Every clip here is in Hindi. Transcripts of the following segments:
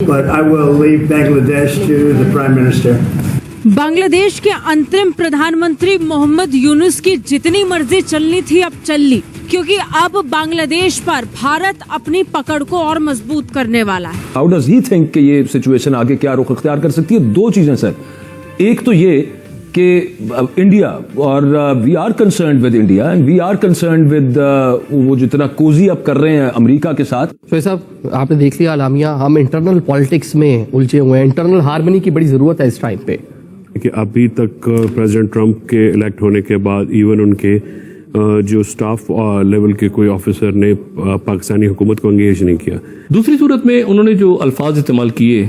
but I will leave Bangladesh to the Prime Minister. Bangladesh के अंतरिम प्रधानमंत्री मोहम्मद यूनुस की जितनी मर्जी चलनी थी अब चल ली, क्योंकि अब बांग्लादेश पर भारत अपनी पकड़ को और मजबूत करने वाला है। हाउ डज ही थिंक कि ये सिचुएशन आगे क्या रुख अख्तियार कर सकती है? दो चीजें सर, एक तो ये कि इंडिया, और we are concerned with India and we are concerned with वो जितना कोजी अब कर रहे हैं अमेरिका के साथ। तो साहब आपने देख लिया आलामिया, हम इंटरनल पॉलिटिक्स में उलझे हुए हैं, इंटरनल हार्मनी की बड़ी जरूरत है इस टाइम पे। कि अभी तक प्रेसिडेंट ट्रंप के इलेक्ट होने के बाद इवन उनके जो स्टाफ लेवल के कोई ऑफिसर ने पाकिस्तानी हुकूमत को एंगेज नहीं किया। दूसरी सूरत में उन्होंने जो अल्फाज इस्तेमाल किए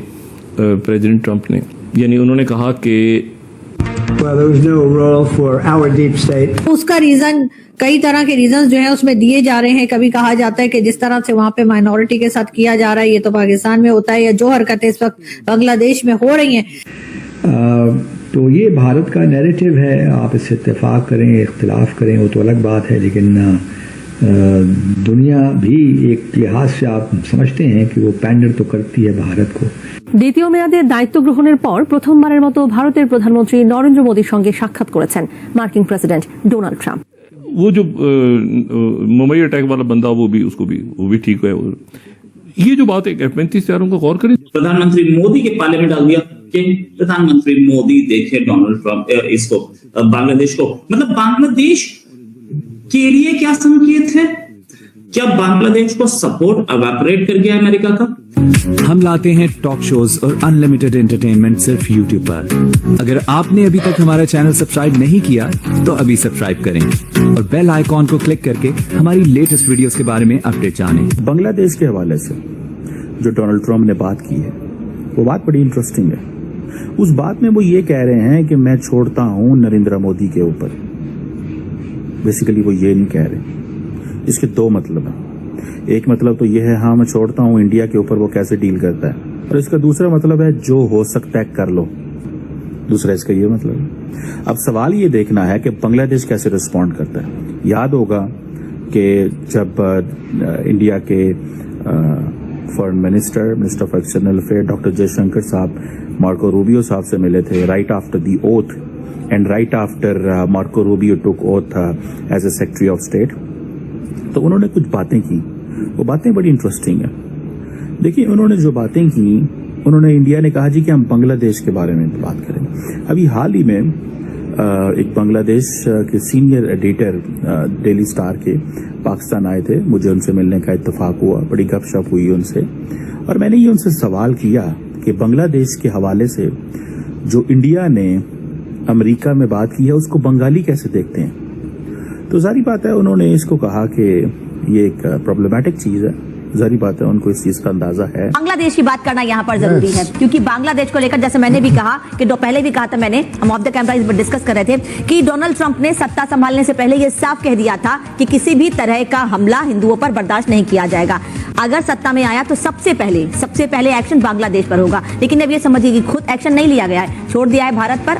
प्रेसिडेंट ट्रंप ने, यानी उन्होंने कहा कि Well, there was no role for our deep state. उसका रीजन, कई तरह के रीजन जो है उसमें दिए जा रहे हैं। कभी कहा जाता है कि जिस तरह से वहाँ पे माइनॉरिटी के साथ किया जा रहा है ये तो पाकिस्तान में होता है, या जो हरकतें इस वक्त बांग्लादेश में हो रही हैं। तो ये भारत का नैरेटिव है, आप इससे इत्तेफाक करें इख्तिलाफ करें वो तो अलग बात है, लेकिन दुनिया भी एक लिहाज से आप समझते हैं कि वो पैंडर तो करती है भारत को। দ্বিতীয় মেয়াদে দায়িত্ব গ্রহণের পর প্রথমবারের মতো ভারতের প্রধানমন্ত্রী নরেন্দ্র মোদীর সঙ্গে সাক্ষাৎ করেছেন মার্কিন প্রেসিডেন্ট ডোনাল্ড ট্রাম্প। वो जो मुंबई अटैक वाला बंदा वो भी ठीक है। ये जो बात है F-35 तैयारों का गौर करें। प्रधानमंत्री मोदी के पाले में डाल दिया कि प्रधानमंत्री मोदी देखे डोनाल्ड ट्रंप इसको बांग्लादेश को, मतलब बांग्लादेश के लिए क्या संकेत है? क्या बांग्लादेश को सपोर्ट एवापोरेट कर गया अमेरिका का? हम लाते हैं टॉक शोज और अनलिमिटेड एंटरटेनमेंट सिर्फ YouTube पर। अगर आपने अभी तक हमारा चैनल सब्सक्राइब नहीं किया तो अभी सब्सक्राइब करें और बेल आइकॉन को क्लिक करके हमारी लेटेस्ट वीडियोस के बारे में अपडेट जानें। बांग्लादेश के हवाले से जो डोनाल्ड ट्रंप ने बात की है वो बात बड़ी इंटरेस्टिंग है। उस बात में वो ये कह रहे हैं कि मैं छोड़ता हूं नरेंद्र मोदी के ऊपर। बेसिकली वो ये नहीं कह रहे। इसके दो मतलब हैं। एक मतलब तो ये है हाँ मैं छोड़ता हूं इंडिया के ऊपर वो कैसे डील करता है, और इसका दूसरा मतलब है जो हो सकता है कर लो। दूसरा इसका ये मतलब है। अब सवाल ये देखना है कि बांग्लादेश कैसे रिस्पॉन्ड करता है। याद होगा कि जब इंडिया के foreign minister of external affair doctor Jaishankar साहब मार्को रूबियो साहब से मिले थे right after the oath and right after Marco Rubio took oath as a secretary of state, तो उन्होंने कुछ बातें की। वो बातें बड़ी इंटरेस्टिंग है। देखिए उन्होंने जो बातें की, उन्होंने इंडिया ने कहा जी कि हम बांग्लादेश के बारे में बात करें। अभी हाल ही में एक बांग्लादेश के सीनियर एडिटर डेली स्टार के पाकिस्तान आए थे, मुझे उनसे मिलने का इत्तेफाक हुआ, बड़ी गपशप हुई उनसे, और मैंने ये उनसे सवाल किया कि बांग्लादेश के हवाले से जो इंडिया ने अमेरिका में बात की है उसको बंगाली कैसे देखते हैं। तो जारी बात है उन्होंने इसको कहा कि ये एक प्रॉब्लमेटिक चीज है। जारी बात है उनको इस चीज का अंदाजा है। बांग्लादेश की बात करना यहाँ पर जरूरी है, क्योंकि बांग्लादेश को लेकर जैसे मैंने भी कहा कि पहले भी कहा था, मैंने हम ऑफ द कैमरा इस पर डिस्कस कर रहे थे कि डोनाल्ड ट्रंप ने सत्ता संभालने से पहले ये साफ कह दिया था कि किसी भी तरह का हमला हिंदुओं पर बर्दाश्त नहीं किया जाएगा। अगर सत्ता में आया तो सबसे पहले एक्शन बांग्लादेश पर होगा, लेकिन अब ये समझिए कि खुद एक्शन नहीं लिया गया है, छोड़ दिया है भारत पर।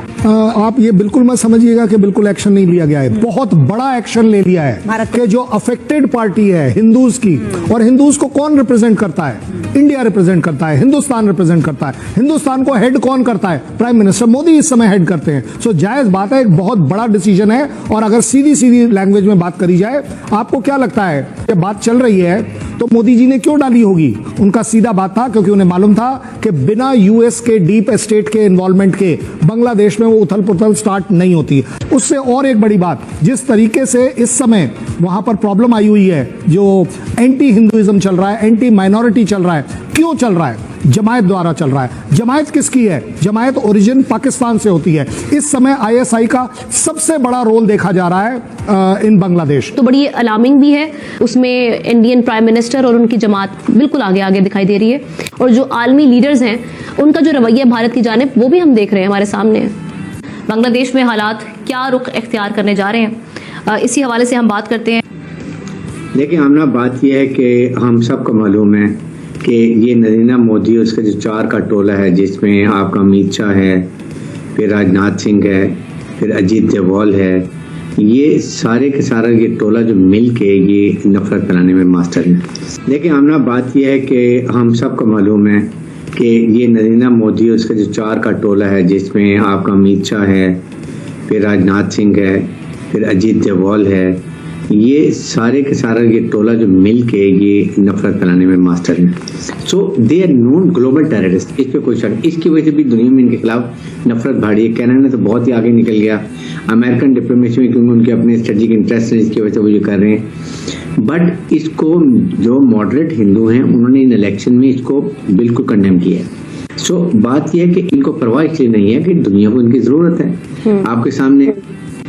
आप ये बिल्कुल मत समझिएगा कि बिल्कुल एक्शन नहीं लिया गया है, बहुत बड़ा एक्शन ले लिया है भारत के जो अफेक्टेड पार्टी है हिंदूज की, और हिंदूज को कौन रिप्रेजेंट करता है? इंडिया रिप्रेजेंट करता है, हिंदुस्तान रिप्रेजेंट करता है। हिंदुस्तान को हेड कौन करता है? प्राइम मिनिस्टर मोदी इस समय हेड करते हैं। सो जायज बात है, एक बहुत बड़ा डिसीजन है। और अगर सीधी लैंग्वेज में बात करी जाए, आपको क्या लगता है कि बात चल रही है तो मोदी जी ने क्यों डाली होगी? उनका सीधा बात था, क्योंकि उन्हें मालूम था कि बिना यूएस के डीप स्टेट के इन्वॉल्वमेंट के बांग्लादेश में वो उथल पुथल स्टार्ट नहीं होती। उससे और एक बड़ी बात, जिस तरीके से इस समय वहां पर प्रॉब्लम आई हुई है, जो एंटी हिंदुइज्म चल रहा है, एंटी माइनॉरिटी चल रहा है, क्यों चल रहा है? जमायत द्वारा चल रहा है। जमायत किसकी है? जमायत ओरिजिन पाकिस्तान से होती है। इस समय आईएसआई का सबसे बड़ा रोल देखा जा रहा है इन बांग्लादेश। तो बड़ी अलार्मिंग भी है, उसमें इंडियन प्राइम मिनिस्टर और उनकी जमात बिल्कुल आगे दिखाई दे रही है, और जो आलमी लीडर्स हैं उनका जो रवैया भारत की जानिब वो भी हम देख रहे हैं हमारे सामने। बांग्लादेश में हालात क्या रुख इख्तियार करने जा रहे हैं, इसी हवाले से हम बात करते हैं। देखिए हमने बात यह है कि हम सबको मालूम है कि ये नरेंद्र मोदी और उसका जो चार का टोला है, जिसमें आपका अमित शाह है, फिर राजनाथ सिंह है, फिर अजीत डोभाल है, ये सारे के सारा ये टोला जो मिल के ये नफरत फैलाने में मास्टर है। लेकिन हमने बात यह है कि हम सबको मालूम है कि ये नरेंद्र मोदी और उसका जो 4 का टोला है, जिसमें आपका अमित शाह है, फिर राजनाथ सिंह है, फिर अजीत डोभाल है, ये सारे के सारा ये टोला जो मिल के ये नफरत फैलाने में मास्टर हैं। So they are known global terrorist, इस पे कोई शक। इसकी वजह से भी दुनिया में इनके खिलाफ नफरत बढ़ी है। कनाडा ने तो बहुत ही आगे निकल गया, अमेरिकन डिप्लोमेसी में, क्योंकि उनके अपने स्ट्रेटेजिक इंटरेस्ट है, इसकी वजह से वो ये कर रहे हैं। बट इसको जो मॉडरेट हिंदू हैं उन्होंने इन इलेक्शन में इसको बिल्कुल कंडेम किया है। सो बात यह है कि इनको परवाह इसलिए नहीं है कि दुनिया को इनकी जरूरत है। आपके सामने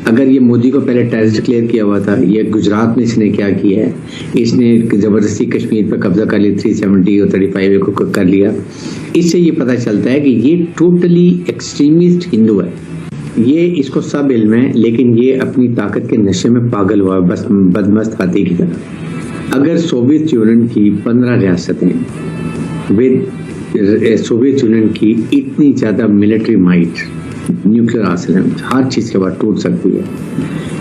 अगर ये मोदी को पहले टेररिस्ट डिक्लेयर किया हुआ था, ये गुजरात में इसने क्या किया है, इसने जबरदस्ती कश्मीर पर कब्जा कर लिया, 370 और 35 को कर लिया। इससे ये पता चलता है कि ये टोटली एक्सट्रीमिस्ट हिंदू है। ये इसको सब इल्म है, लेकिन ये अपनी ताकत के नशे में पागल हुआ, बस बदमस्त हाथी की तरह। अगर सोवियत यूनियन की 15 रियासतें विद सोवियत यूनियन की इतनी ज्यादा मिलिट्री माइट, न्यूक्लियर आर्सेनल, हर चीज के बाद टूट सकती है,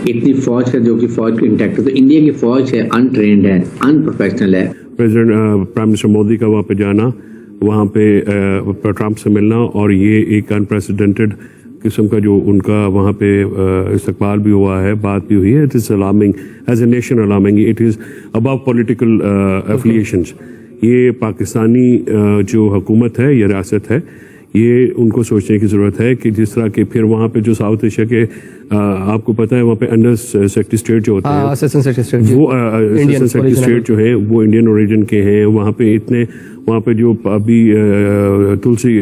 इतनी फौज है जो कि फौज की इंटैक्ट है, तो इंडिया की फौज है अनट्रेन्ड है, अनप्रोफेशनल है। प्रेसिडेंट प्राइम मिनिस्टर मोदी का वहाँ पे जाना, वहाँ पे ट्रंप से मिलना, और ये एक अनप्रेसिडेंटेड किस्म का जो उनका वहाँ पे इस्तकबाल भी हुआ है, बात भी हुई है। It is alarming as a nation, alarming. It is above political affiliations. ये पाकिस्तानी जो हुकूमत है या रियासत है, ये उनको सोचने की जरूरत है कि जिस तरह के फिर वहाँ पे जो साउथ एशिया के आपको पता है वहाँ पे अंडर सेक्रेटरी स्टेट जो होते हैं, वो असिस्टेंट सेक्रेटरी स्टेट जो है वो इंडियन ओरिजिन के हैं। वहाँ पे इतने, वहाँ पे जो अभी तुलसी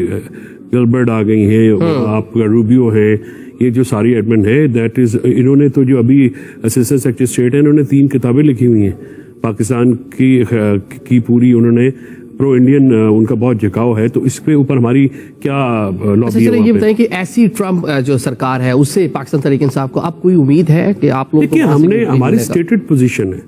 गिलबर्ट आ गई हैं, आपका रूबियो है, ये जो सारी एडमिन है, दैट इज, इन्होंने तो जो अभी असिस्टेंट सेक्रेटरी स्टेट है, इन्होंने 3 किताबें लिखी हुई हैं पाकिस्तान की पूरी। उन्होंने प्रो इंडियन, उनका बहुत झुकाव है, तो इसके ऊपर हमारी क्या लॉबी है? ये बताएं कि ऐसी ट्रम्प जो सरकार है उससे पाकिस्तान तहरीक इंसाफ को अब कोई उम्मीद है कि आप लोग? देखिए, हमने हमारी स्टेटेड पोजीशन है,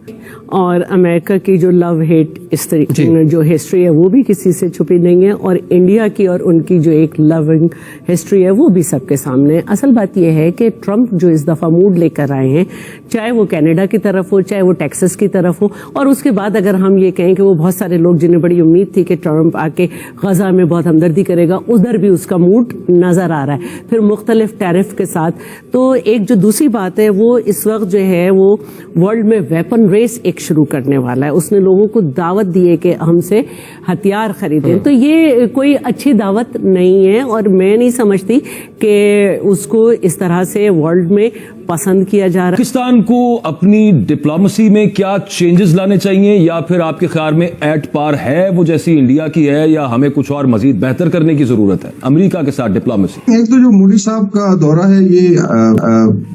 और अमेरिका की जो लव हेट इस तरीके जो हिस्ट्री है वो भी किसी से छुपी नहीं है, और इंडिया की और उनकी जो एक लविंग हिस्ट्री है वो भी सबके सामने है। असल बात यह है कि ट्रंप जो इस दफा मूड लेकर आए हैं, चाहे वो कनाडा की तरफ हो, चाहे वो टेक्सास की तरफ हो, और उसके बाद अगर हम ये कहें कि वो बहुत सारे लोग जिन्हें बड़ी उम्मीद थी कि ट्रंप आके गजा में बहुत हमदर्दी करेगा, उधर भी उसका मूड नजर आ रहा है, फिर मुख्तलिफ टैरिफ के साथ। तो एक जो दूसरी बात है, वो इस वक्त जो है वो वर्ल्ड में वेपन रेस एक शुरू करने वाला है। उसने लोगों को दावत दी है कि हमसे हथियार खरीदें, तो ये कोई अच्छी दावत नहीं है, और मैं नहीं समझती कि उसको इस तरह से वर्ल्ड में पसंद किया जा रहा है। पाकिस्तान को अपनी डिप्लोमेसी में क्या चेंजेस लाने चाहिए, या फिर आपके ख्याल में एट पार है वो जैसी इंडिया की है, या हमें कुछ और मजीद बेहतर करने की जरूरत है अमेरिका के साथ डिप्लोमेसी? एक तो जो मोदी साहब का दौरा है ये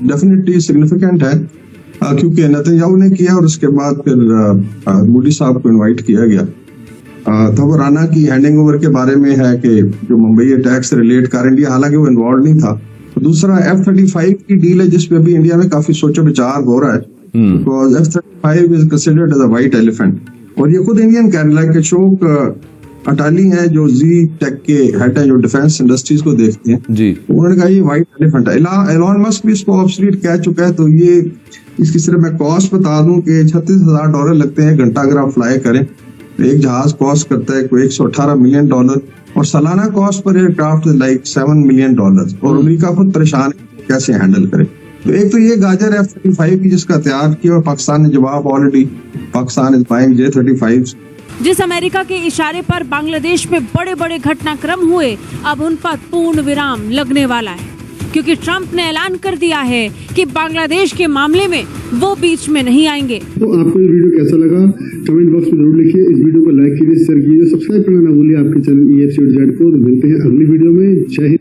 डेफिनेटली सिग्निफिकेंट है, क्योंकि नेतन्याहू ने किया और उसके बाद फिर मोदी साहब को इनवाइट किया गया। तो वो राना की हैंडिंग ओवर के बारे में है कि जो मुंबई अटैक से रिलेट कर इंडिया, हालांकि वो इन्वॉल्व नहीं था। दूसरा F-35 की डील है, जिसपे अभी इंडिया में काफी सोचो विचार हो रहा है, because F-35 is considered as a white elephant, और ये खुद इंडियन कह रहा है कि अशोक अटाली है जो जी टेक के हेड है, जो डिफेंस इंडस्ट्रीज को देखते हैं जी, उन्होंने कहा ये व्हाइट एलिफेंट है। एलॉन मस्क भी इसको ऑब्सोलीट कह चुका है। तो ये इसकी सिर्फ मैं कॉस्ट बता दूं कि $36,000 लगते हैं घंटा अगर आप फ्लाई करें। एक जहाज कॉस्ट करता है कोई $118 मिलियन, और सालाना cost per aircraft like $7 million, और अमेरिका खुद परेशान है कैसे हैंडल करे। तो एक तो ये गाजर F-35 की जिसका तैयार किया, और पाकिस्तान ने जवाब already, Pakistan is buying J-35। जिस अमेरिका के इशारे पर बांग्लादेश में बड़े बड़े घटनाक्रम हुए, अब उन पर पूर्ण विराम लगने वाला है, क्योंकि ट्रंप ने ऐलान कर दिया है कि बांग्लादेश के मामले में वो बीच में नहीं आएंगे। तो आपको ये वीडियो कैसा लगा कमेंट बॉक्स में जरूर लिखिए। इस वीडियो को लाइक कीजिए, शेयर कीजिए, सब्सक्राइब करना ना भूलिए आपके चैनल EFCZ को। तो मिलते हैं अगली वीडियो में। जय हिंद।